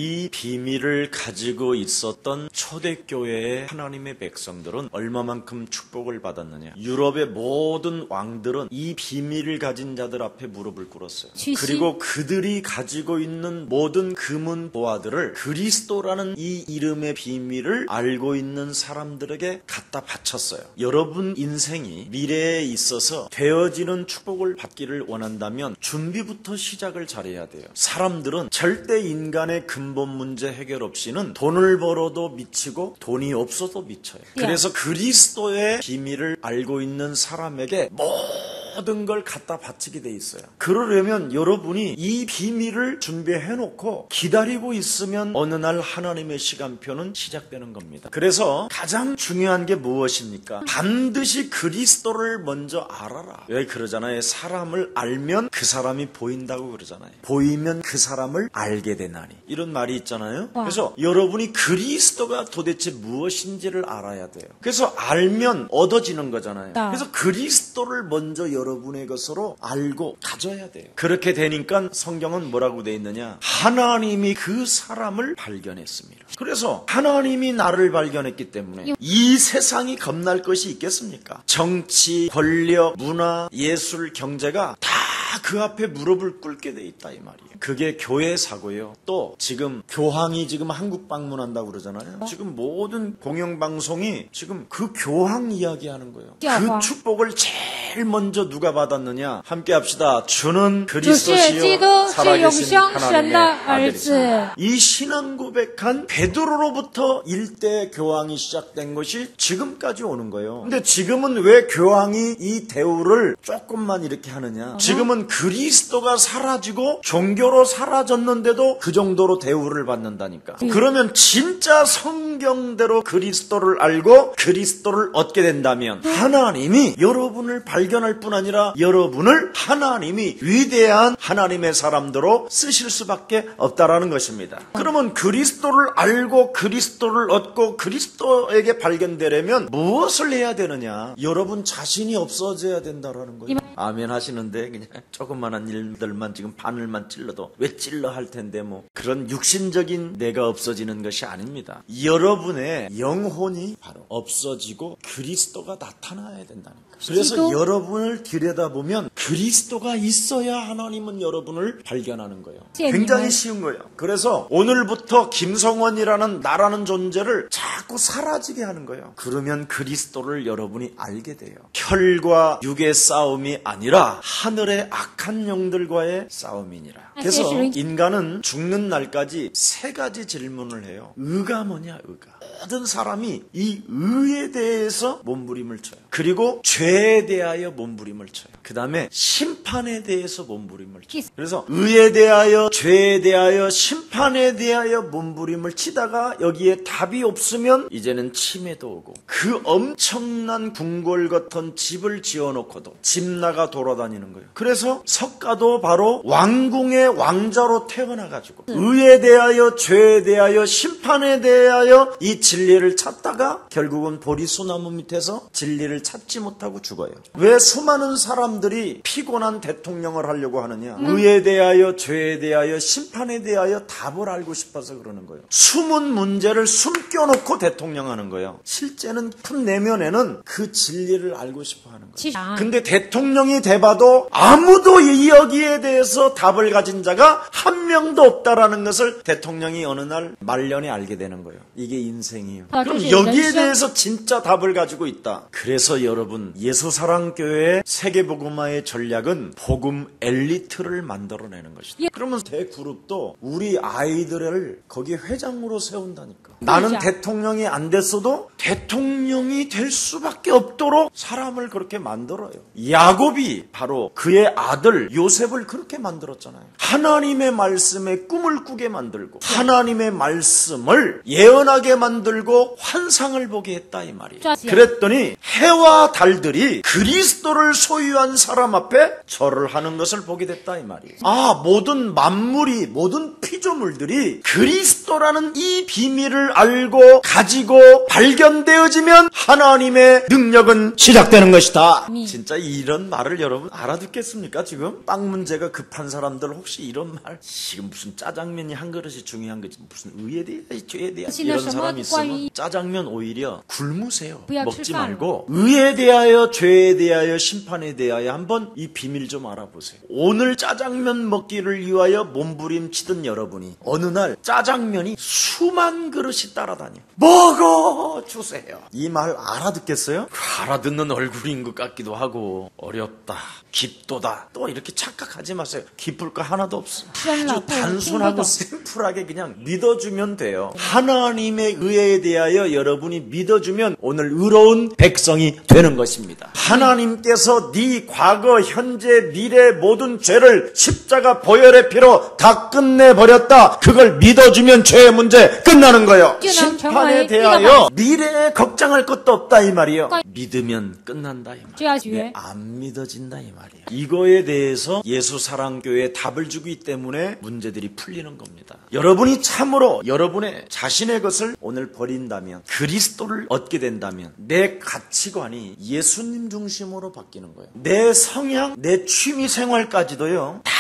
이 비밀을 가지고 있었던 초대교회의 하나님의 백성들은 얼마만큼 축복을 받았느냐. 유럽의 모든 왕들은 이 비밀을 가진 자들 앞에 무릎을 꿇었어요. 그리고 그들이 가지고 있는 모든 금은 보화들을 그리스도라는 이 이름의 비밀을 알고 있는 사람들에게 갖다 바쳤어요. 여러분 인생이 미래에 있어서 되어지는 축복을 받기를 원한다면 준비부터 시작을 잘해야 돼요. 사람들은 절대 인간의 근본 문제 해결 없이는 돈을 벌어도 미치고 돈이 없어도 미쳐요. 그래서 그리스도의 비밀을 알고 있는 사람에게 모든 걸 갖다 바치게 돼 있어요. 그러려면 여러분이 이 비밀을 준비해놓고 기다리고 있으면 어느 날 하나님의 시간표는 시작되는 겁니다. 그래서 가장 중요한 게 무엇입니까? 반드시 그리스도를 먼저 알아라. 왜 그러잖아요. 사람을 알면 그 사람이 보인다고 그러잖아요. 보이면 그 사람을 알게 되나니. 이런 말이 있잖아요. 그래서 여러분이 그리스도가 도대체 무엇인지를 알아야 돼요. 그래서 알면 얻어지는 거잖아요. 그래서 그리스도를 먼저 여러분의 것으로 알고 가져야 돼요. 그렇게 되니까 성경은 뭐라고 돼 있느냐? 하나님이 그 사람을 발견했습니다. 그래서 하나님이 나를 발견했기 때문에 이 세상이 겁날 것이 있겠습니까? 정치, 권력, 문화, 예술, 경제가 다 그 앞에 무릎을 꿇게 돼 있다 이 말이에요. 그게 교회사고요. 또 지금 교황이 지금 한국 방문한다고 그러잖아요. 지금 모든 공영방송이 지금 그 교황 이야기하는 거예요. 그 축복을 제일 먼저 누가 받았느냐? 함께 합시다. 주는 그리스도시요 살아계신 하나님의 아들이시다. 이 신앙 고백한 베드로로부터 일대 교황이 시작된 것이 지금까지 오는 거예요. 근데 지금은 왜 교황이 이 대우를 조금만 이렇게 하느냐? 지금은 그리스도가 사라지고 종교로 사라졌는데도 그 정도로 대우를 받는다니까. 그러면 진짜 성경대로 그리스도를 알고 그리스도를 얻게 된다면 하나님이 여러분을 발견할 뿐 아니라 여러분을 하나님이 위대한 하나님의 사람들로 쓰실 수밖에 없다라는 것입니다. 그러면 그리스도를 알고 그리스도를 얻고 그리스도에게 발견되려면 무엇을 해야 되느냐? 여러분 자신이 없어져야 된다라는 거예요. 아멘 하시는데 그냥 조그만한 일들만 지금 바늘만 찔러도 왜 찔러 할 텐데 뭐 그런 육신적인 내가 없어지는 것이 아닙니다. 여러분의 영혼이 바로 없어지고 그리스도가 나타나야 된다니까. 그래서 여러분을 들여다보면 그리스도가 있어야 하나님은 여러분을 발견하는 거예요. 굉장히 쉬운 거예요. 그래서 오늘부터 김성원이라는 나라는 존재를 자꾸 사라지게 하는 거예요. 그러면 그리스도를 여러분이 알게 돼요. 혈과 육의 싸움이 아니라 하늘의 악한 영들과의 싸움이니라. 그래서 인간은 죽는 날까지 세 가지 질문을 해요. 의가 뭐냐? 의가. 모든 사람이 이 의에 대해서 몸부림을 쳐요. 그리고 죄에 대하여 몸부림을 쳐요. 그 다음에 심판에 대해서 몸부림을 쳐요. 그래서 의에 대하여, 죄에 대하여, 심판에 대하여 몸부림을 치다가 여기에 답이 없으면 이제는 치매도 오고 그 엄청난 궁궐 같은 집을 지어놓고도 집 나가 돌아다니는 거예요. 그래서 석가도 바로 왕궁의 왕자로 태어나가지고 의에 대하여, 죄에 대하여, 심판에 대하여 이 진리를 찾다가 결국은 보리수나무 밑에서 진리를 찾지 못하고 죽어요. 왜 수많은 사람들이 피곤한 대통령을 하려고 하느냐? 의에 대하여, 죄에 대하여, 심판에 대하여 답을 알고 싶어서 그러는 거예요. 숨은 문제를 숨겨놓고 대통령하는 거예요. 실제는 큰 내면에는 그 진리를 알고 싶어 하는 거예요. 근데 대통령이 돼봐도 아무도 여기에 대해서 답을 가진 자가 한 명도 없다라는 것을 대통령이 어느 날 말년에 알게 되는 거예요. 이게 인생이에요. 그럼 여기에 대해서 진짜 답을 가지고 있다. 그래서 여러분 예수사랑교회의 세계복음화의 전략은 복음 엘리트를 만들어내는 것이다. 그러면 대그룹도 우리 아이들을 거기 회장으로 세운다니까. 나는 대통령이 안 됐어도 대통령이 될 수밖에 없도록 사람을 그렇게 만들어요. 야곱이 바로 그의 아들 요셉을 그렇게 만들었잖아요. 하나님의 말씀에 꿈을 꾸게 만들고 하나님의 말씀을 예언하게 만들고 환상을 보게 했다 이 말이에요. 그랬더니 해와 달들이 그리스도를 소유한 사람 앞에 절을 하는 것을 보게 됐다 이 말이에요. 모든 만물이, 모든 피조물들이 그리스도 그리스도라는 이 비밀을 알고 가지고 발견되어지면 하나님의 능력은 시작되는 것이다. 진짜 이런 말을 여러분 알아듣겠습니까? 지금 빵 문제가 급한 사람들 혹시 이런 말, 지금 무슨 짜장면이 한 그릇이 중요한 거지 무슨 의에 대해 죄에 대해 이런 사람이 있으면 짜장면 오히려 굶으세요. 먹지 말고 의에 대하여 죄에 대하여 심판에 대하여 한번 이 비밀 좀 알아보세요. 오늘 짜장면 먹기를 위하여 몸부림치던 여러분이 어느 날 짜장면이 수만 그릇이 따라다녀. 먹어주세요. 이 말 알아듣겠어요? 알아듣는 얼굴인 것 같기도 하고 어렵다, 깊도다 또 이렇게 착각하지 마세요. 깊을 거 하나도 없어. 아주 단순하고 심플하게 그냥 믿어주면 돼요. 하나님의 의에 대하여 여러분이 믿어주면 오늘 의로운 백성이 되는 것입니다. 하나님께서 네 과거, 현재, 미래 모든 죄를 십자가 보혈의 피로 다 끝내버렸다. 그걸 믿어주면 죄의 문제 끝나는 거예요. 심판에 대하여 미래에 걱정할 것도 없다 이 말이에요. 믿으면 끝난다 이 말이에요. 안 믿어진다 이 말이에요. 이거에 대해서 예수사랑교회에 답을 주기 때문에 문제들이 풀리는 겁니다. 여러분이 참으로 여러분의 자신의 것을 오늘 버린다면, 그리스도를 얻게 된다면 내 가치관이 예수님 중심으로 바뀌는 거예요. 내 성향, 내 취미 생활까지도요 다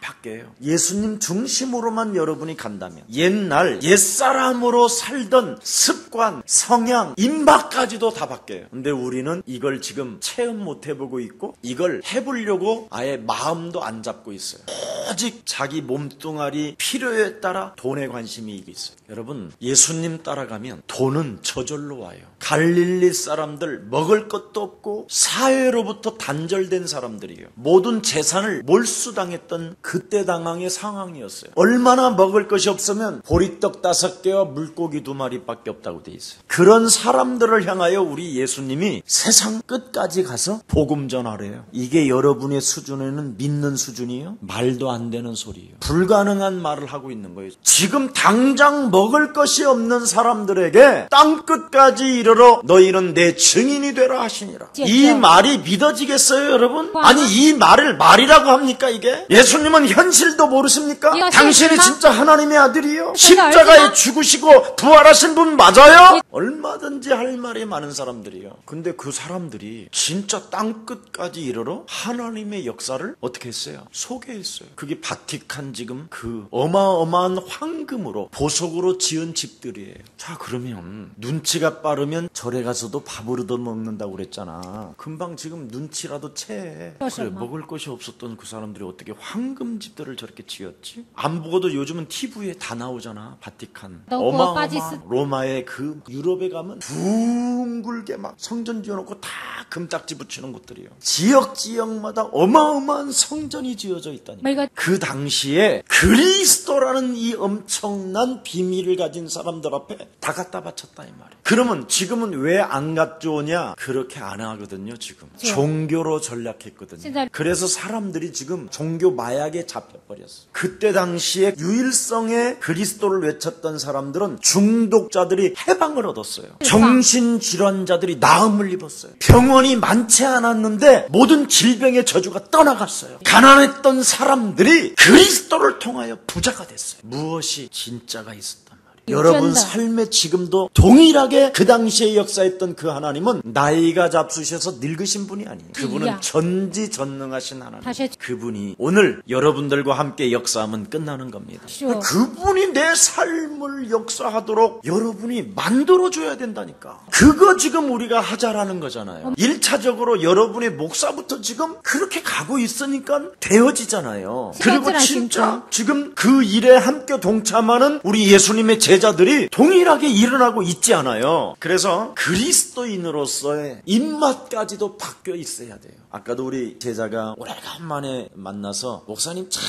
바뀌어요. 예수님 중심으로만 여러분이 간다면 옛날 옛사람으로 살던 습관, 성향, 입맛까지도 다 바뀌어요. 근데 우리는 이걸 지금 체험 못 해보고 있고 이걸 해보려고 아예 마음도 안 잡고 있어요. 오직 자기 몸뚱아리 필요에 따라 돈에 관심이 있어요. 여러분 예수님 따라가면 돈은 저절로 와요. 갈릴리 사람들 먹을 것도 없고 사회로부터 단절된 사람들이에요. 모든 재산을 몰수당했던 그때 당황의 상황이었어요. 얼마나 먹을 것이 없으면 보리떡 5개와 물고기 2마리밖에 없다고 돼 있어요. 그런 사람들을 향하여 우리 예수님이 세상 끝까지 가서 복음 전하래요. 이게 여러분의 수준에는 믿는 수준이에요? 말도 안 되는 소리예요. 불가능한 말을 하고 있는 거예요. 지금 당장 먹을 것이 없는 사람들에게 땅 끝까지 이르러 너희는 내 증인이 되라 하시니라. 이 말이 믿어지겠어요 여러분? 아니 이 말을 말이라고 합니까 이게? 예수님은 현실도 모르십니까? 당신이 진짜 하나님의 아들이요? 십자가에 죽으시고 부활하신 분 맞아요? 얼마든지 할 말이 많은 사람들이요. 근데 그 사람들이 진짜 땅 끝까지 이르러 하나님의 역사를 어떻게 했어요? 소개했어요. 그게 바티칸 지금 그 어마어마한 황금으로 보석으로 지은 집들이에요. 자 그러면 눈치가 빠르면 절에 가서도 밥을 얻어 먹는다고 그랬잖아. 금방 지금 눈치라도 채. 그래 먹을 것이 없었던 그 사람들이 어떻게 황금 집들을 저렇게 지었지? 안 보고도 요즘은 TV에 다 나오잖아. 바티칸 어마어마한 로마의 그 유럽에 가면 둥글게 막 성전 지어놓고 다 금딱지 붙이는 곳들이에요. 지역마다 어마어마한 성전이 지어져 있다니까. 그 당시에 그리스도라는 이 엄청난 비밀을 가진 사람들 앞에 다 갖다 바쳤다 이 말이에요. 그러면 지금은 왜 안 가져오냐? 그렇게 안 하거든요. 지금 종교로 전략했거든요. 그래서 사람들이 지금 종교 마약에 잡혀버렸어. 그때 당시에 유일성의 그리스도를 외쳤던 사람들은 중독자들이 해방을 얻었어요. 정신질환자들이 나음을 입었어요. 병원이 많지 않았는데 모든 질병의 저주가 떠나갔어요. 가난했던 사람들이 그리스도를 통하여 부자가 됐어요. 무엇이 진짜가 있었단 말이에요. 여러분 삶에 지금도 동일하게 그 당시에 역사했던 그 하나님은 나이가 잡수셔서 늙으신 분이 아니에요. 그분은 전지전능하신 하나님. 그분이 오늘 여러분들과 함께 역사하면 끝나는 겁니다. 그분이 내 삶을 역사하도록 여러분이 만들어줘야 된다니까. 그거 지금 우리가 하자라는 거잖아요. 1차적으로 여러분의 목사부터 지금 그렇게 가고 있으니까 되어지잖아요. 그리고 진짜 지금 그 일에 함께 동참하는 우리 예수님의 제자들이 동일하게 일어나고 있지 않아요. 그래서 그리스도인으로서의 입맛까지도 바뀌어 있어야 돼요. 아까도 우리 제자가 오래간만에 만나서 목사님 참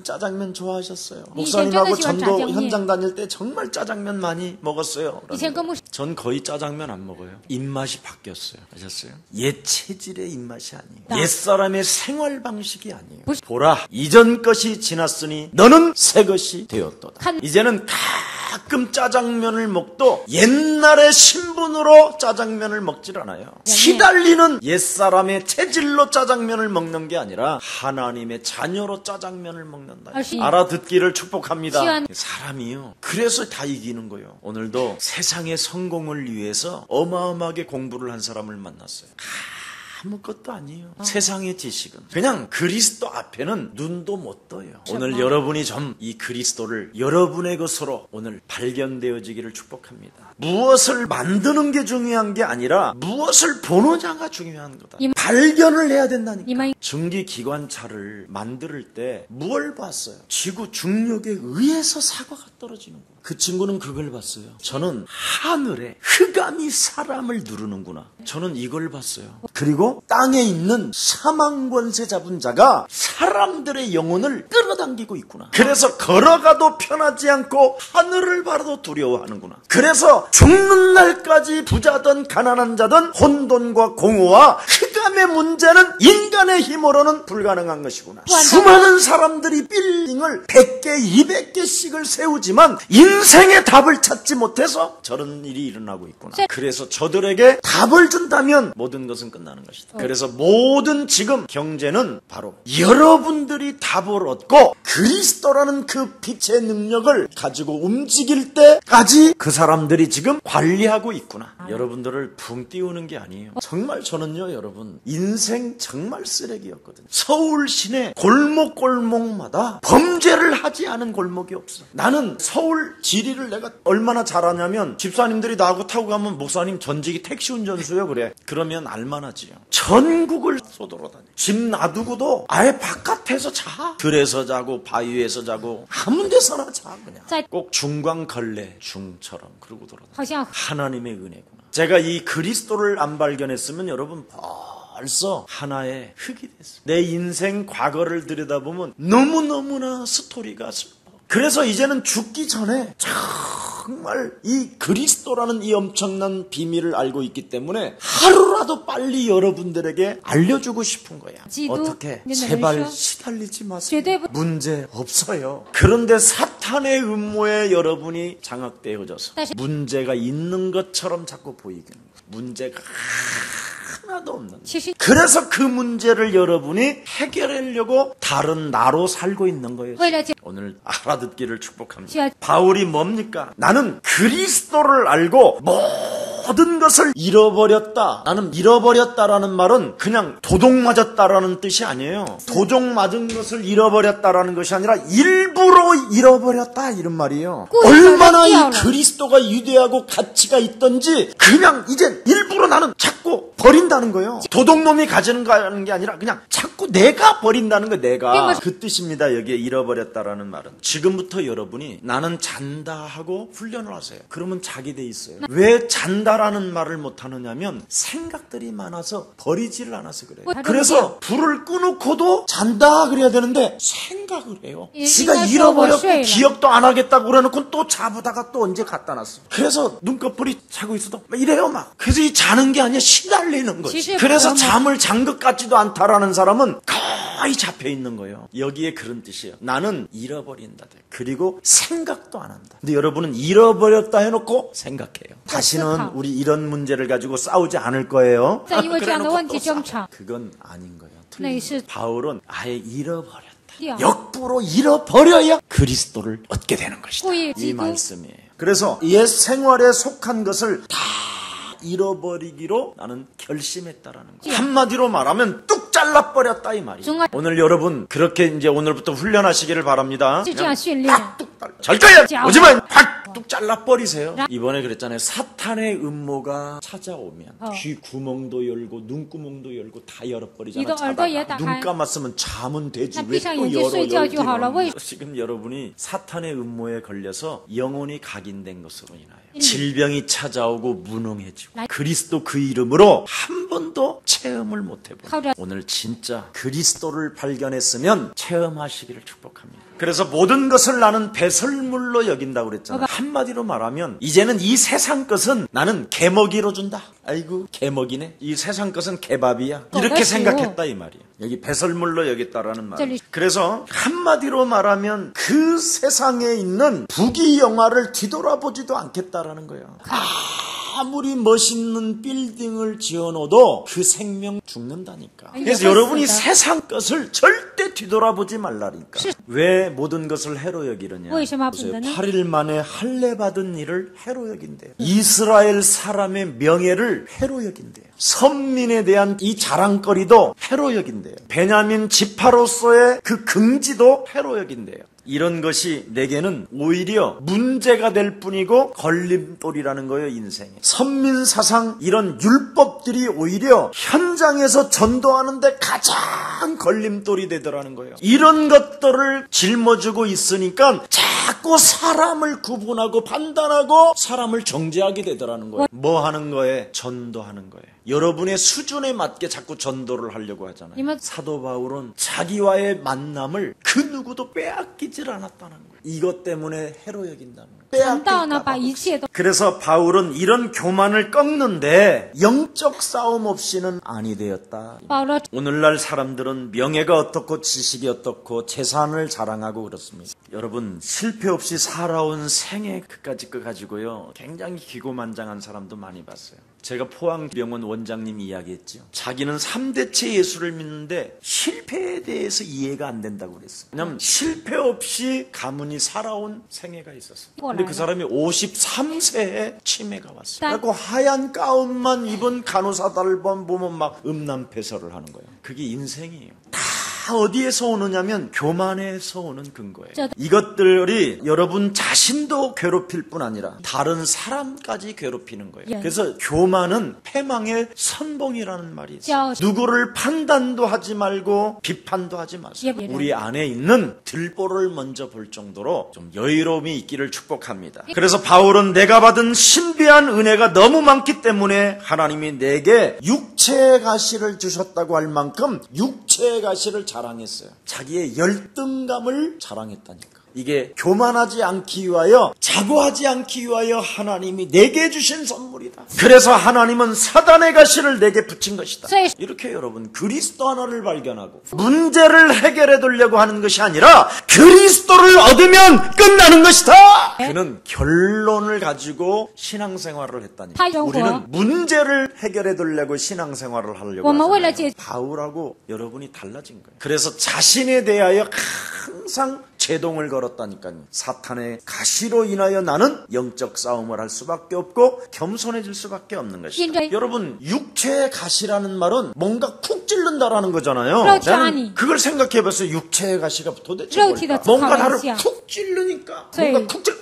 짜장면 좋아하셨어요. 목사님하고 전도 현장 다닐 때 정말 짜장면 많이 먹었어요. 전 거의 짜장면 안 먹어요. 입맛이 바뀌었어요. 아셨어요? 옛 체질의 입맛이 아니에요. 옛 사람의 생활 방식이 아니에요. 보라, 이전 것이 지났으니 너는 새 것이 되었도다. 이제는 가끔 짜장면을 먹도 옛날의 신분으로 짜장면을 먹질 않아요. 시달리는 옛사람의 체질로 짜장면을 먹는 게 아니라 하나님의 자녀로 짜장면을 먹는다. 알아듣기를 축복합니다. 사람이요. 그래서 다 이기는 거예요. 오늘도 세상의 성공을 위해서 어마어마하게 공부를 한 사람을 만났어요. 아무것도 아니에요. 세상의 지식은 그냥 그리스도 앞에는 눈도 못 떠요. 오늘 여러분이 좀 이 그리스도를 여러분의 것으로 오늘 발견되어지기를 축복합니다. 무엇을 만드는 게 중요한 게 아니라 무엇을 보느냐가 중요한 거다. 발견을 해야 된다니까. 증기기관차를 만들 때 뭘 봤어요? 지구 중력에 의해서 사과가 떨어지는 거예요. 그 친구는 그걸 봤어요. 저는 하늘에 흑암이 사람을 누르는구나. 저는 이걸 봤어요. 그리고 땅에 있는 사망권세 잡은 자가 사람들의 영혼을 끌어당기고 있구나. 그래서 걸어가도 편하지 않고 하늘을 바라도 두려워하는구나. 그래서 죽는 날까지 부자든 가난한 자든 혼돈과 공허와 흑암의 문제는 인간의 힘으로는 불가능한 것이구나. 수많은 사람들이 빌딩을 100개, 200개씩을 세우지만 인생의 답을 찾지 못해서 저런 일이 일어나고 있구나. 그래서 저들에게 답을 준다면 모든 것은 끝나는 것이다. 그래서 모든 지금 경제는 바로 여러분들이 답을 얻고 그리스도라는 그 빛의 능력을 가지고 움직일 때까지 그 사람들이 지금 관리하고 있구나. 여러분들을 붕 띄우는 게 아니에요. 정말 저는요, 여러분, 인생 정말 쓰레기였거든요. 서울 시내 골목골목마다 범죄를 하지 않은 골목이 없어. 나는 서울 지리를 내가 얼마나 잘하냐면 집사님들이 나하고 타고 가면 목사님 전직이 택시 운전수요 그래. 그러면 알만하지요. 전국을 쏘돌아다녀. 집 놔두고도 아예 바깥에서 자. 들에서 자고 바위에서 자고 아무 데서나 자 그냥. 꼭 중광걸레 중처럼 그러고 돌아다녀. 하나님의 은혜구나. 제가 이 그리스도를 안 발견했으면 여러분 벌써 하나의 흙이 됐어요. 내 인생 과거를 들여다보면 너무너무나 스토리가 슬퍼. 그래서 이제는 죽기 전에 정말 이 그리스도라는 이 엄청난 비밀을 알고 있기 때문에 하루라도 빨리 여러분들에게 알려주고 싶은 거야. 어떻게? 제발 시달리지 마세요. 문제 없어요. 그런데 사탄의 음모에 여러분이 장악되어져서 문제가 있는 것처럼 자꾸 보이는 거예요. 문제가 하나도 없는. 그래서 그 문제를 여러분이 해결하려고 다른 나로 살고 있는 거예요. 오늘 알아듣기를 축복합니다. 바울이 뭡니까? 나는 그리스도를 알고 모든 것을 잃어버렸다. 나는 잃어버렸다라는 말은 그냥 도둑 맞았다라는 뜻이 아니에요. 도둑 맞은 것을 잃어버렸다라는 것이 아니라 일부러 잃어버렸다 이런 말이에요. 얼마나 이 그리스도가 위대하고 가치가 있던지 그냥 이제 일부러 나는 자꾸 버린다는 거예요. 도둑놈이 가지는 게 아니라 그냥 자꾸 내가 버린다는 거예요. 내가. 그 뜻입니다. 여기에 잃어버렸다라는 말은. 지금부터 여러분이 나는 잔다 하고 훈련을 하세요. 그러면 자기 돼 있어요. 왜 잔다라는 말을 못하느냐면 생각들이 많아서 버리지를 않아서 그래요. 그래서 불을 끄놓고도 잔다 그래야 되는데 생각을 해요. 지가 잃어버렸고 기억도 안 하겠다고 그래놓고 또 자보다가 또 언제 갖다 놨어. 그래서 눈꺼풀이 자고 있어도 막 이래요 막. 그래서 이 자는 게 아니라 시달리는 거지. 그래서 잠을 잔 것 같지도 않다라는 사람은 거의 잡혀 있는 거예요. 여기에 그런 뜻이에요. 나는 잃어버린다. 그리고 생각도 안 한다. 근데 여러분은 잃어버렸다 해놓고 생각해요. 다시는 우리 이런 문제를 가지고 싸우지 않을 거예요. 그건 아닌 거예요. 바울은 아예 잃어버렸다. 역부로 잃어버려야 그리스도를 얻게 되는 것이다. 이 말씀이에요. 그래서 옛 생활에 속한 것을 다 잃어버리기로 나는 결심했다라는 거예요. 한마디로 말하면 뚝 잘라버렸다 이 말이에요. 오늘 여러분 그렇게 이제 오늘부터 훈련하시기를 바랍니다. 잘 거야. 오지만 뚝 잘라버리세요. 이번에 그랬잖아요. 사탄의 음모가 찾아오면 귀 구멍도 열고 눈구멍도 열고 다 열어버리잖아요. 눈 감았으면 자면 되지 왜 또 열어. 지금 여러분이 사탄의 음모에 걸려서 영혼이 각인된 것으로 인하여 질병이 찾아오고 무능해지고 그리스도 그 이름으로 한 번도 체험을 못 해보고 오늘 진짜 그리스도를 발견했으면 체험하시기를 축복합니다. 그래서 모든 것을 나는 배설물로 여긴다고 그랬잖아요. 한마디로 말하면 이제는 이 세상 것은 나는 개먹이로 준다. 아이고 개먹이네. 이 세상 것은 개밥이야. 이렇게 생각했다 이 말이야. 여기 배설물로 여겼다라는 말. 그래서 한마디로 말하면 그 세상에 있는 부귀영화를 뒤돌아보지도 않겠다라는 거야. 아무리 멋있는 빌딩을 지어놓어도 그 생명 죽는다니까. 그래서 여러분이 세상 것을 절대 뒤돌아보지 말라니까. 왜 모든 것을 해로 여기느냐. 8일 만에 할례 받은 일을 해로 여긴대요. 이스라엘 사람의 명예를 해로 여긴대요. 선민에 대한 이 자랑거리도 해로 여긴대요. 베냐민 지파로서의 그 긍지도 해로 여긴대요. 이런 것이 내게는 오히려 문제가 될 뿐이고 걸림돌이라는 거예요, 인생에. 선민사상 이런 율법들이 오히려 현장에서 전도하는데 가장 걸림돌이 되더라는 거예요. 이런 것들을 짊어지고 있으니까 자꾸 사람을 구분하고 판단하고 사람을 정죄하게 되더라는 거예요. 뭐 하는 거에? 전도하는 거예요. 여러분의 수준에 맞게 자꾸 전도를 하려고 하잖아요. 사도 바울은 자기와의 만남을 그 누구도 빼앗기질 않았다는 거예요. 이것 때문에 해로 여긴다는 거예요. 그래서 바울은 이런 교만을 꺾는데 영적 싸움 없이는 아니 되었다. 오늘날 사람들은 명예가 어떻고 지식이 어떻고 재산을 자랑하고 그렇습니다. 여러분 실패 없이 살아온 생애 그까짓 거 가지고요 굉장히 기고만장한 사람도 많이 봤어요. 제가 포항병원 원장님이 이야기했죠. 자기는 3대체 예수를 믿는데 실패에 대해서 이해가 안 된다고 그랬어요. 왜냐하면 실패 없이 가문이 살아온 생애가 있었어요. 근데 그 사람이 53세에 치매가 왔어요. 그래서 하얀 가운만 입은 간호사들을 보면 막 음란패설을 하는 거예요. 그게 인생이에요. 다 어디에서 오느냐면 교만에서 오는 근거예요. 이것들이 여러분 자신도 괴롭힐 뿐 아니라 다른 사람까지 괴롭히는 거예요. 그래서 교만은 패망의 선봉이라는 말이 있어요. 누구를 판단도 하지 말고 비판도 하지 마세요. 우리 안에 있는 들보를 먼저 볼 정도로 좀 여유로움이 있기를 축복합니다. 그래서 바울은 내가 받은 신비한 은혜가 너무 많기 때문에 하나님이 내게 육체의 가시를 주셨다고 할 만큼 육체의 가시를 자랑했어요. 자기의 열등감을 자랑했다니까. 이게 교만하지 않기 위하여 자고하지 않기 위하여 하나님이 내게 주신 선물이다. 그래서 하나님은 사단의 가시를 내게 붙인 것이다. 이렇게 여러분 그리스도 하나를 발견하고 문제를 해결해 두려고 하는 것이 아니라 그리스도를 얻으면 끝나는 것이다. 그는 결론을 가지고 신앙생활을 했다니까. 우리는 문제를 해결해 두려고 신앙생활을 하려고 하잖아요. 바울하고 여러분이 달라진 거예요. 그래서 자신에 대하여 항상 제동을 걸었다니까요. 사탄의 가시로 인하여 나는 영적 싸움을 할 수밖에 없고 겸손해질 수밖에 없는 것이다. 여러분 육체의 가시라는 말은 뭔가 쿡 찔른다라는 거잖아요. 나는 그걸 생각해봤어요. 육체의 가시가 도대체 뭘까? 뭔가 나를 쿡 찔르니까 뭔가 쿡 찔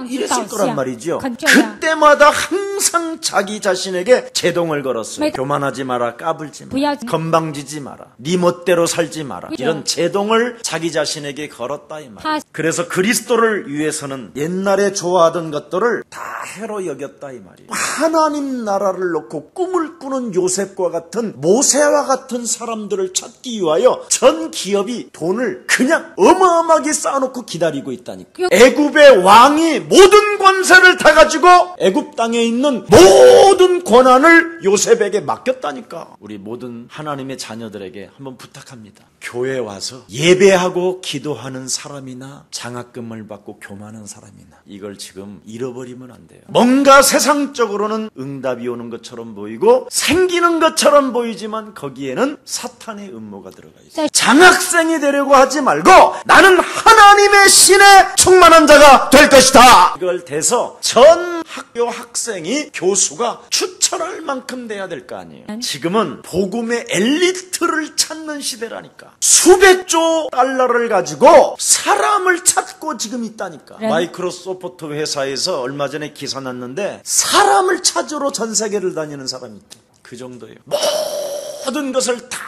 이랬을 거란 말이죠. 그때마다 항상 자기 자신에게 제동을 걸었어요. 교만하지 마라, 까불지 마라, 건방지지 마라, 네 멋대로 살지 마라. 이런 제동을 자기 자신에게 걸었다 이 말이에요. 그래서 그리스도를 위해서는 옛날에 좋아하던 것들을 다 해로 여겼다 이 말이에요. 하나님 나라를 놓고 꿈을 꾸는 요셉과 같은 모세와 같은 사람들을 찾기 위하여 전 기업이 돈을 그냥 어마어마하게 쌓아놓고 기다리고 있다니까. 애굽의 왕이 모든 권세를 다 가지고 애굽 땅에 있는 모든 권한을 요셉에게 맡겼다니까. 우리 모든 하나님의 자녀들에게 한번 부탁합니다. 교회에 와서 예배하고 기도하는 사람이나 장학금을 받고 교만한 사람이나 이걸 지금 잃어버리면 안 돼요. 뭔가 세상적으로는 응답이 오는 것처럼 보이고 생기는 것처럼 보이지만 거기에는 사탄의 음모가 들어가 있어요. 장학생이 되려고 하지 말고 나는 하나님의 신에 충만한 자가 될 것이다. 이걸 대서 전 학교 학생이 교수가 추천할 만큼 돼야 될 거 아니에요. 지금은 복음의 엘리트를 찾는 시대라니까. 수백조 달러를 가지고 사람을 찾고 지금 있다니까. 마이크로소프트 회사에서 얼마 전에 기사 났는데 사람을 찾으러 전 세계를 다니는 사람이 있대. 그 정도예요. 모든 것을 다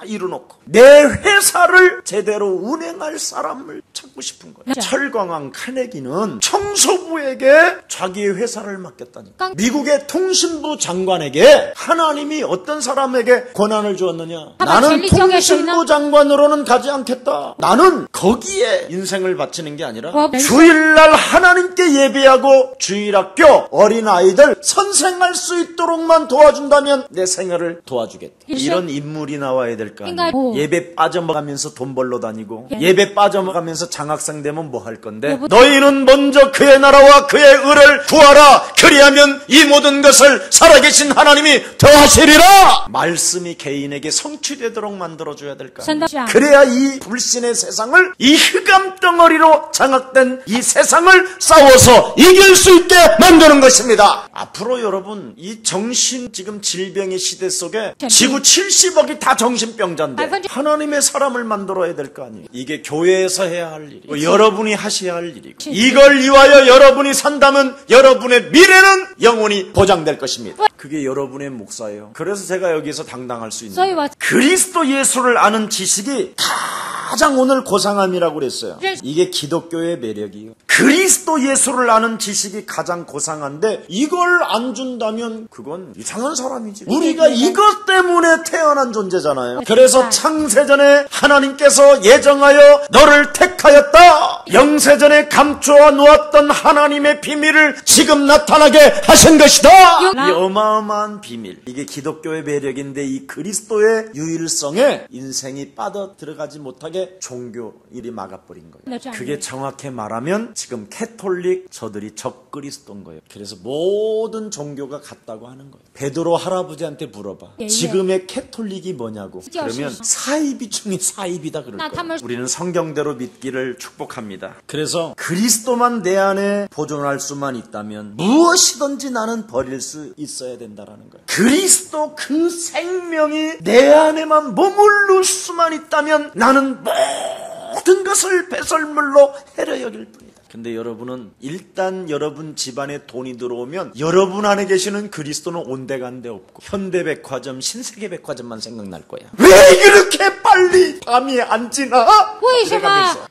이뤄놓고 내 회사를 제대로 운행할 사람을 찾고 싶은 거예요. 철광왕 카네기는 청소부에게 자기의 회사를 맡겼다니까. 미국의 통신부 장관에게 하나님이 어떤 사람에게 권한을 주었느냐? 나는 통신부 장관으로는 가지 않겠다. 나는 거기에 인생을 바치는 게 아니라 주일날 하나님께 예배하고 주일학교 어린아이들 선생할 수 있도록만 도와준다면 내 생활을 도와주겠다. 이런 인물이 나와야 될 거 아니에요. 예배 빠져먹으면서 돈 벌러 다니고 예배 빠져먹으면서 장학생 되면 뭐 할 건데? 너희는 먼저 그의 나라와 그의 의를 구하라. 그리하면 이 모든 것을 살아계신 하나님이 더하시리라. 말씀이 개인에게 성취되도록 만들어줘야 될 거 아니에요. 그래야 이 불신의 세상을, 이 흑암 덩어리로 장악된 이 세상을 싸워서 이길 수 있게 만드는 것입니다. 앞으로 여러분, 이 정신 지금 질병의 시대 속에 지구 70억이 다 정신병자인데 하나님의 사람을 만들어야 될 거 아니에요. 이게 교회에서 해야 할 일이고 여러분이 하셔야 할 일이고, 이걸 위하여 여러분이 산다면 여러분의 미래는 영원히 보장될 것입니다. 그게 여러분의 몫이에요. 그래서 제가 여기서 당당할 수 있는 거예요. 그리스도 예수를 아는 지식이 가장 오늘 고상함이라고 그랬어요. 이게 기독교의 매력이에요. 그리스도 예수를 아는 지식이 가장 고상한데 이걸 안 준다면 그건 이상한 사람이지. 우리가 이것 때문에 태어난 존재잖아요. 그래서 창세전에 하나님께서 예정하여 너를 택하였다. 영세전에 감추어 놓았던 하나님의 비밀을 지금 나타나게 하신 것이다. 이 어마어마한 비밀, 이게 기독교의 매력인데 이 그리스도의 유일성에 인생이 빠져들어가지 못하게 종교 일이 막아버린 거예요. 그게 정확히 말하면 지금 캐톨릭 저들이 적그리스도인 거예요. 그래서 모든 종교가 같다고 하는 거예요. 베드로 할아버지한테 물어봐. 지금의 캐톨릭이 뭐냐고. 그러면 사이비 중에 사이비다 그럴 거예요. 우리는 성경대로 믿기를 축복합니다. 그래서 그리스도만 내 안에 보존할 수만 있다면 무엇이든지 나는 버릴 수 있어야 된다라는 거예요. 그리스도 그 생명이 내 안에만 머무를 수만 있다면 나는 모든 것을 배설물로 해려 여길 뿐이다. 근데 여러분은 일단 여러분 집안에 돈이 들어오면 여러분 안에 계시는 그리스도는 온데간데 없고 현대백화점, 신세계백화점만 생각날 거야. 왜 그렇게 빨리 밤이 안 지나?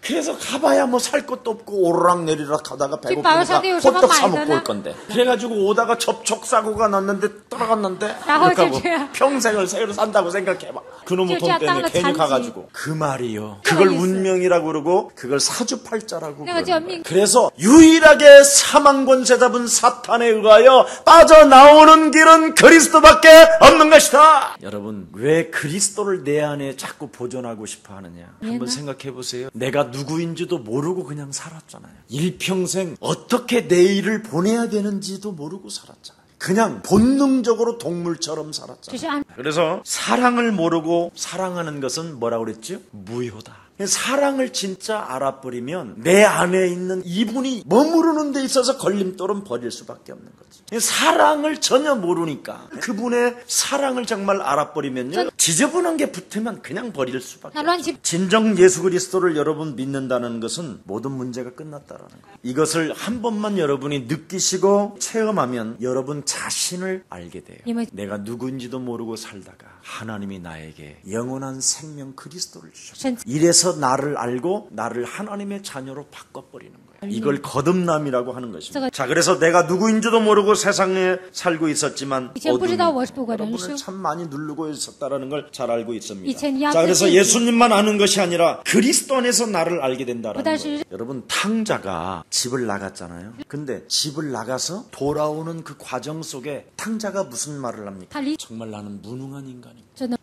그래서 가봐야 뭐 살 것도 없고 오르락내리락 하다가 배고프니까 호떡 사 먹고 올 건데. 그래가지고 오다가 접촉사고가 났는데 떨어갔는데 이렇게 하고 평생을 새로 산다고 생각해봐. 그놈의 돈 때문에 괜히 가가지고. 그 말이요. 그걸 운명이라고 그러고 그걸 사주팔자라고 그러는 거야. 그래서 유일하게 사망권세 잡은 사탄에 의하여 빠져나오는 길은 그리스도밖에 없는 것이다. 여러분, 왜 그리스도를 내 안에 자꾸 보존하고 싶어 하느냐? 한번 생각해 보세요. 내가 누구인지도 모르고 그냥 살았잖아요. 일평생 어떻게 내일을 보내야 되는지도 모르고 살았잖아요. 그냥 본능적으로 동물처럼 살았잖아요. 그래서 사랑을 모르고 사랑하는 것은 뭐라고 그랬죠? 무효다. 사랑을 진짜 알아버리면 내 안에 있는 이분이 머무르는 데 있어서 걸림돌은 버릴 수밖에 없는 거지. 사랑을 전혀 모르니까 그분의 사랑을 정말 알아버리면요, 지저분한 게 붙으면 그냥 버릴 수밖에 없죠. 진정 예수 그리스도를 여러분 믿는다는 것은 모든 문제가 끝났다라는 거예요. 이것을 한 번만 여러분이 느끼시고 체험하면 여러분 자신을 알게 돼요. 내가 누구인지도 모르고 살다가 하나님이 나에게 영원한 생명 그리스도를 주셨다. 이래서 나를 알고 나를 하나님의 자녀로 바꿔버리는 거예요. 이걸 거듭남이라고 하는 것입니다. 자, 그래서 내가 누구인지도 모르고 세상에 살고 있었지만 어둠이 여러분을 참 많이 누르고 있었다는 걸 잘 알고 있습니다. 자, 그래서 예수님만 아는 것이 아니라 그리스도 안에서 나를 알게 된다는 거예요. 여러분, 탕자가 집을 나갔잖아요. 근데 집을 나가서 돌아오는 그 과정 속에 탕자가 무슨 말을 합니까? 정말 나는 무능한 인간이구나.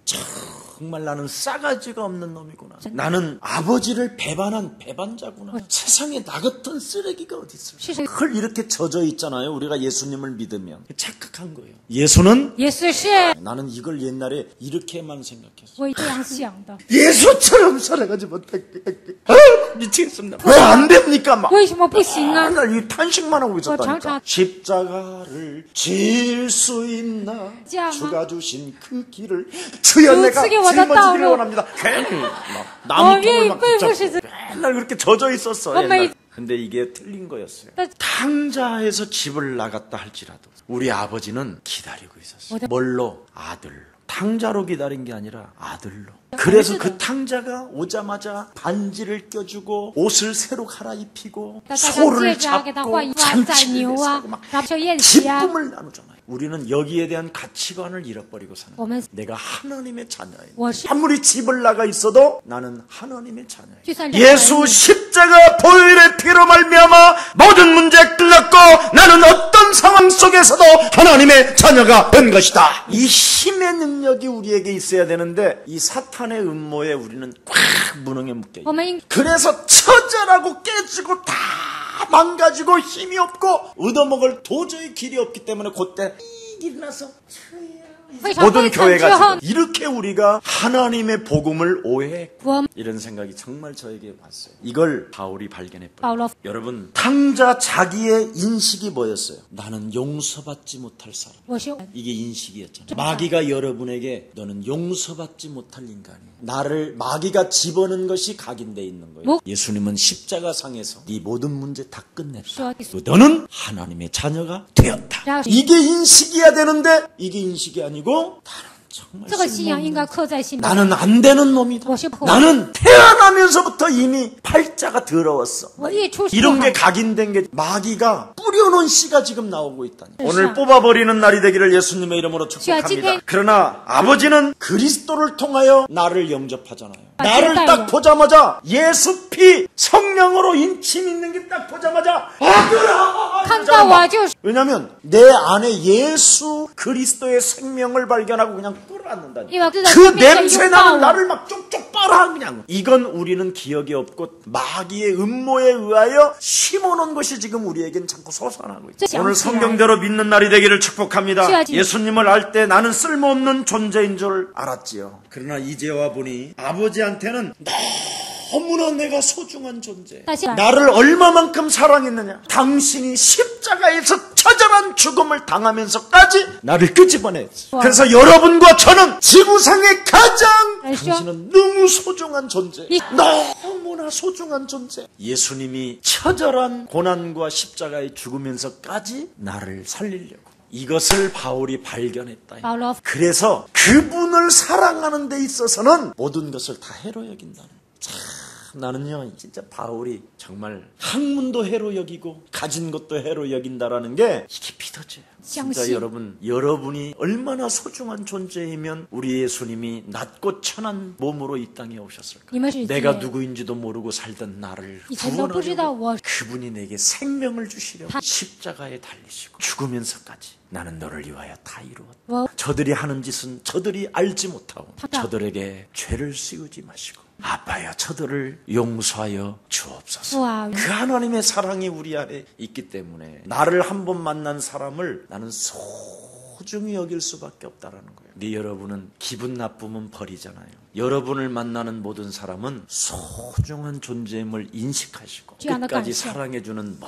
정말 나는 싸가지가 없는 놈이구나. 나는 아버지를 배반한 배반자구나. 세상에 나 같은 쓰레기가 어디 있어요. 그걸 이렇게 젖어 있잖아요. 우리가 예수님을 믿으면 착각한 거예요. 예수는 나는 이걸 옛날에 이렇게만 생각했어요. 예수처럼 살아가지 못할게. 미치겠습니다. 왜 안 됩니까? 막 맨날 이 탄식만 하고 있었다니까. 십자가를 질 수 있나? 주가 주신 그 길을 주여 내가 짊어지기를 원합니다. 괜히 나무통을 막 붙잡고 맨날 그렇게 젖어 있었어. 옛날. 근데 이게 틀린 거였어요. 탕자에서 집을 나갔다 할지라도 우리 아버지는 기다리고 있었어요. 뭘로? 아들로. 탕자로 기다린 게 아니라 아들로. 그래서 그 탕자가 오자마자 반지를 껴주고 옷을 새로 갈아입히고 소를 잡고 잔치를 했고 막 기쁨을 나누잖아요. 우리는 여기에 대한 가치관을 잃어버리고 사는 거예요. 내가 하나님의 자녀예요. 아무리 집을 나가 있어도 나는 하나님의 자녀예요. 예수 십자가 보혈의 피로 말미암아 모든 문제에 끌렸고 나는 어떤 상황 속에서도 하나님의 자녀가 된 것이다. 이 힘의 능력이 우리에게 있어야 되는데 이 사탄의 음모에 우리는 꽉 무능에 묶여 있어요. 그래서 처절하고 깨지고 다 망가지고 힘이 없고 얻어먹을 도저히 길이 없기 때문에 그때 일이 나서 모든 교회가 지금 이렇게 우리가 하나님의 복음을 오해했고 이런 생각이 정말 저에게 왔어요. 이걸 바울이 발견했어요. 여러분 탕자 자기의 인식이 뭐였어요? 나는 용서받지 못할 사람. 이게 인식이었잖아요. 마귀가 여러분에게 너는 용서받지 못할 인간이야. 나를 마귀가 집어넣은 것이 각인되어 있는 거예요. 예수님은 십자가상에서 네 모든 문제 다 끝냈다. 너는 하나님의 자녀가 되었다. 이게 인식이어야 되는데 이게 인식이 아니고 나는 정말 나는 안 되는 놈이다. 나는 태어나면서부터 이미 팔자가 더러웠어. 이런 게 각인된 게 마귀가 뿌려놓은 씨가 지금 나오고 있다니. 오늘 뽑아버리는 날이 되기를 예수님의 이름으로 축복합니다. 그러나 아버지는 그리스도를 통하여 나를 영접하잖아요. 나를 딱 보자마자 예수 피 성령으로 인침 있는 게 딱 보자마자 왜냐하면 내 안에 예수 그리스도의 생명을 발견하고 그냥 끌어안는다니. 그 냄새나는 나를 막 쪽쪽 빨아 그냥. 이건 우리는 기억이 없고 마귀의 음모에 의하여 심어놓은 것이 지금 우리에겐 자꾸 솟아나고 있어요. 오늘 성경대로 믿는 날이 되기를 축복합니다. 예수님을 알 때 나는 쓸모없는 존재인 줄 알았지요. 그러나 이제 와 보니 아버지한테는 너무나 내가 소중한 존재. 나를 얼마만큼 사랑했느냐. 당신이 십자가에서 처절한 죽음을 당하면서까지 나를 끄집어냈어. 그래서 여러분과 저는 지구상의 가장 당신은 너무 소중한 존재. 너무나 소중한 존재. 예수님이 처절한 고난과 십자가에 죽으면서까지 나를 살리려고. 이것을 바울이 발견했다. 그래서 그분을 사랑하는 데 있어서는 모든 것을 다 해로 여긴다는. 나는요 진짜 바울이 정말 학문도 해로 여기고 가진 것도 해로 여긴다라는 게 이게 믿어져요. 진짜 여러분이 얼마나 소중한 존재이면 우리 예수님이 낮고 천한 몸으로 이 땅에 오셨을까. 내가 누구인지도 모르고 살던 나를 구원하려고 그분이 내게 생명을 주시려고 십자가에 달리시고 죽으면서까지 나는 너를 위하여 다 이루었다. 저들이 하는 짓은 저들이 알지 못하고 저들에게 죄를 씌우지 마시고 아빠여 저들을 용서하여 주옵소서. 그 하나님의 사랑이 우리 안에 있기 때문에 나를 한 번 만난 사람을 나는 소중히 여길 수밖에 없다라는 거예요. 근데 여러분은 기분 나쁘면 버리잖아요. 여러분을 만나는 모든 사람은 소중한 존재임을 인식하시고 끝까지 사랑해주는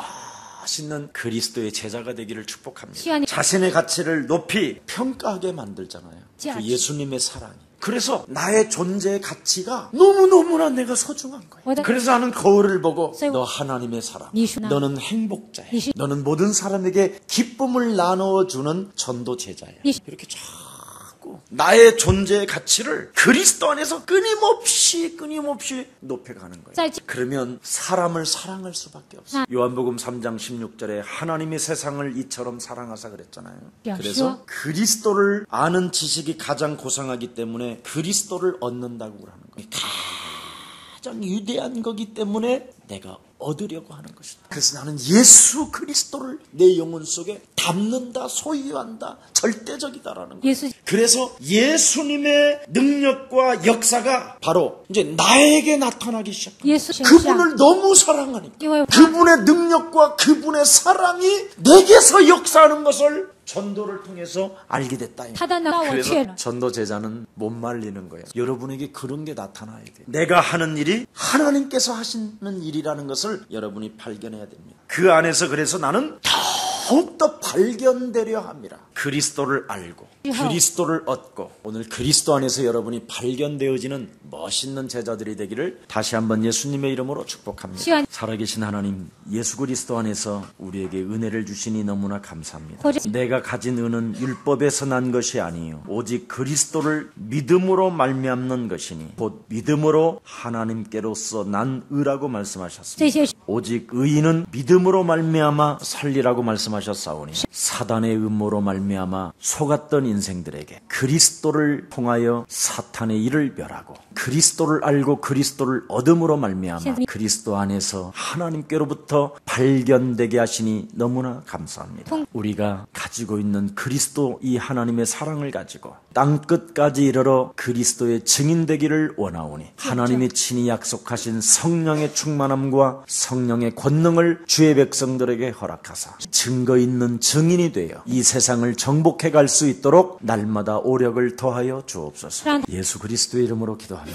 멋있는 그리스도의 제자가 되기를 축복합니다. 자신의 가치를 높이 평가하게 만들잖아요. 그 예수님의 사랑이. 그래서 나의 존재의 가치가 너무너무나 내가 소중한 거예요. 그래서 나는 거울을 보고 너 하나님의 사람, 너는 행복자야, 너는 모든 사람에게 기쁨을 나눠주는 전도 제자야. 이렇게 자꾸 나의 존재의 가치를 그리스도 안에서 끊임없이 높여가는 거예요. 그러면 사람을 사랑할 수밖에 없어요. 요한복음 3장 16절에 하나님이 세상을 이처럼 사랑하사 그랬잖아요. 그래서 그리스도를 아는 지식이 가장 고상하기 때문에 그리스도를 얻는다고 하는 거예요. 가장 위대한 거기 때문에 내가 얻으려고 하는 것이다. 그래서 나는 예수 그리스도를 내 영혼 속에 담는다, 소유한다, 절대적이다라는 거예요. 그래서 예수님의 능력과 역사가 바로 이제 나에게 나타나기 시작합니다. 그분을 너무 사랑하니까 그분의 능력과 그분의 사랑이 내게서 역사하는 것을 전도를 통해서 알게 됐다. 그래서 전도 제자는 못 말리는 거예요. 여러분에게 그런 게 나타나야 돼요. 내가 하는 일이 하나님께서 하시는 일이라는 것을 여러분이 발견해야 됩니다. 그 안에서 그래서 나는 더욱더 발견되려 함이라. 그리스도를 알고 그리스도를 얻고 오늘 그리스도 안에서 여러분이 발견되어지는 멋있는 제자들이 되기를 다시 한번 예수님의 이름으로 축복합니다. 살아계신 하나님, 예수 그리스도 안에서 우리에게 은혜를 주시니 너무나 감사합니다. 내가 가진 은은 율법에서 난 것이 아니요 오직 그리스도를 믿음으로 말미암는 것이니 곧 믿음으로 하나님께로서 난 의라고 말씀하셨습니다. 오직 의인은 믿음으로 말미암아 살리라고 말씀하셨사오니 사단의 음모로 말미암아 속았던 인생들에게 그리스도를 통하여 사탄의 일을 멸하고 그리스도를 알고 그리스도를 얻음으로 말미암아 그리스도 안에서 하나님께로부터 발견되게 하시니 너무나 감사합니다. 우리가 가지고 있는 그리스도 이 하나님의 사랑을 가지고 땅끝까지 이르러 그리스도의 증인되기를 원하오니 하나님이 친히 약속하신 성령의 충만함과 성령의 권능을 주의 백성들에게 허락하사 증거 있는 증인이 되어 이 세상을 정복해 갈 수 있도록 날마다 오력을 더하여 주옵소서. 예수 그리스도의 이름으로 기도합니다.